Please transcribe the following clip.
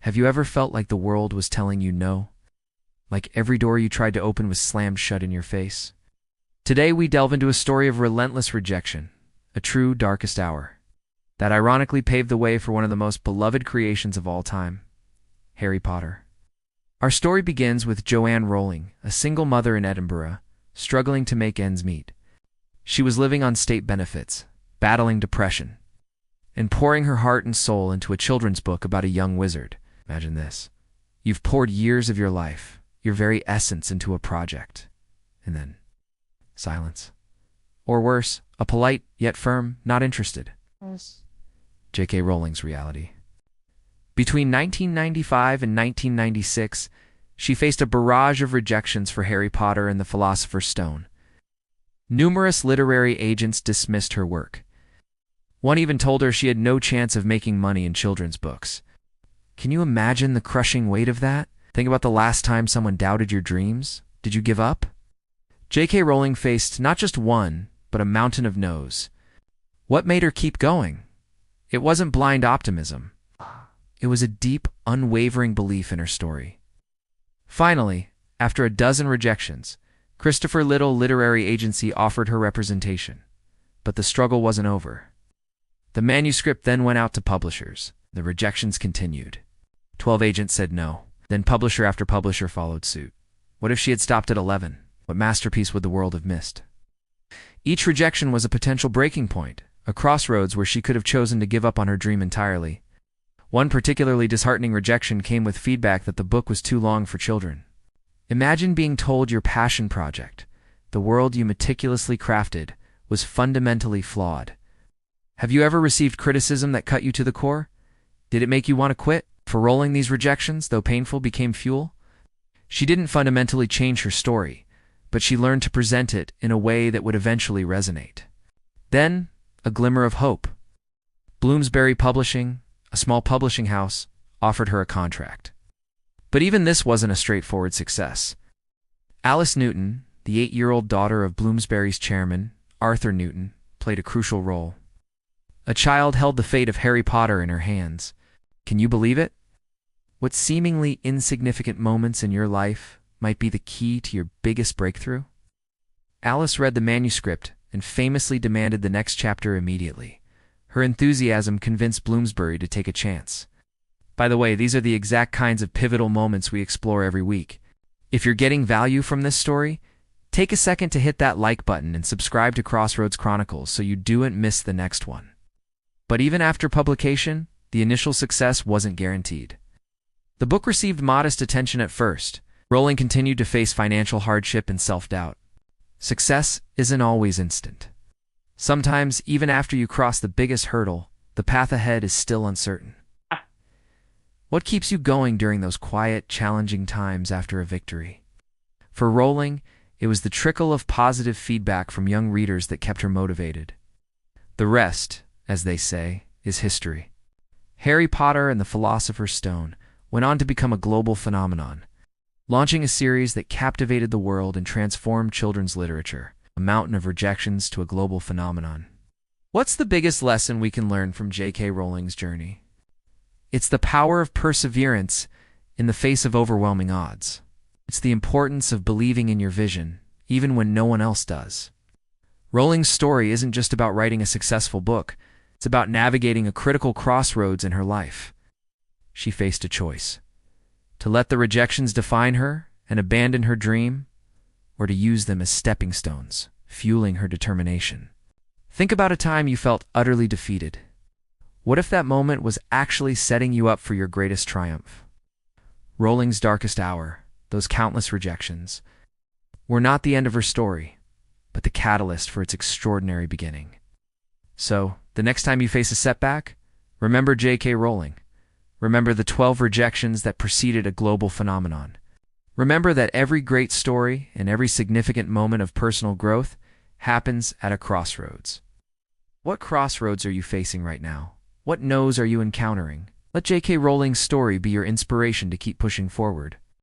Have you ever felt like the world was telling you no? Like every door you tried to open was slammed shut in your face? Today we delve into a story of relentless rejection, a true darkest hour, that ironically paved the way for one of the most beloved creations of all time, Harry Potter. Our story begins with JK Rowling, a single mother in Edinburgh, struggling to make ends meet. She was living on state benefits, battling depression, and pouring her heart and soul into a children's book about a young wizard. Imagine this. You've poured years of your life, your very essence into a project, and then silence. Or worse, a polite, yet firm, not interested. JK Rowling's reality. Between 1995 and 1996, she faced a barrage of rejections for Harry Potter and the Philosopher's Stone. Numerous literary agents dismissed her work. One even told her she had no chance of making money in children's books. Can you imagine the crushing weight of that? Think about the last time someone doubted your dreams. Did you give up? JK Rowling faced not just one, but a mountain of no's. What made her keep going? It wasn't blind optimism. It was a deep, unwavering belief in her story. Finally, after a dozen rejections, Christopher Little Literary Agency offered her representation. But the struggle wasn't over. The manuscript then went out to publishers. The rejections continued. 12 agents said no. Then publisher after publisher followed suit. What if she had stopped at 11? What masterpiece would the world have missed? Each rejection was a potential breaking point, a crossroads where she could have chosen to give up on her dream entirely. One particularly disheartening rejection came with feedback that the book was too long for children. Imagine being told your passion project, the world you meticulously crafted, was fundamentally flawed. Have you ever received criticism that cut you to the core? Did it make you want to quit? For Rowling, these rejections, though painful, became fuel. She didn't fundamentally change her story, but she learned to present it in a way that would eventually resonate. Then, a glimmer of hope. Bloomsbury Publishing, a small publishing house, offered her a contract. But even this wasn't a straightforward success. Alice Newton, the 8-year-old daughter of Bloomsbury's chairman, Arthur Newton, played a crucial role. A child held the fate of Harry Potter in her hands. Can you believe it? What seemingly insignificant moments in your life might be the key to your biggest breakthrough? Alice read the manuscript and famously demanded the next chapter immediately. Her enthusiasm convinced Bloomsbury to take a chance. By the way, these are the exact kinds of pivotal moments we explore every week. If you're getting value from this story, take a second to hit that like button and subscribe to Crossroads Chronicles so you don't miss the next one. But even after publication, the initial success wasn't guaranteed. The book received modest attention at first. Rowling continued to face financial hardship and self-doubt. Success isn't always instant. Sometimes, even after you cross the biggest hurdle, the path ahead is still uncertain. What keeps you going during those quiet, challenging times after a victory? For Rowling, it was the trickle of positive feedback from young readers that kept her motivated. The rest, as they say, is history. Harry Potter and the Philosopher's Stone went on to become a global phenomenon, launching a series that captivated the world and transformed children's literature, a mountain of rejections to a global phenomenon. What's the biggest lesson we can learn from JK Rowling's journey? It's the power of perseverance in the face of overwhelming odds. It's the importance of believing in your vision, even when no one else does. Rowling's story isn't just about writing a successful book. It's about navigating a critical crossroads in her life. She faced a choice: to let the rejections define her and abandon her dream, or to use them as stepping stones, fueling her determination. Think about a time you felt utterly defeated. What if that moment was actually setting you up for your greatest triumph? Rowling's darkest hour, those countless rejections, were not the end of her story, but the catalyst for its extraordinary beginning. So, the next time you face a setback, remember JK Rowling. Remember the 12 rejections that preceded a global phenomenon. Remember that every great story and every significant moment of personal growth happens at a crossroads. What crossroads are you facing right now? What no's are you encountering? Let JK Rowling's story be your inspiration to keep pushing forward.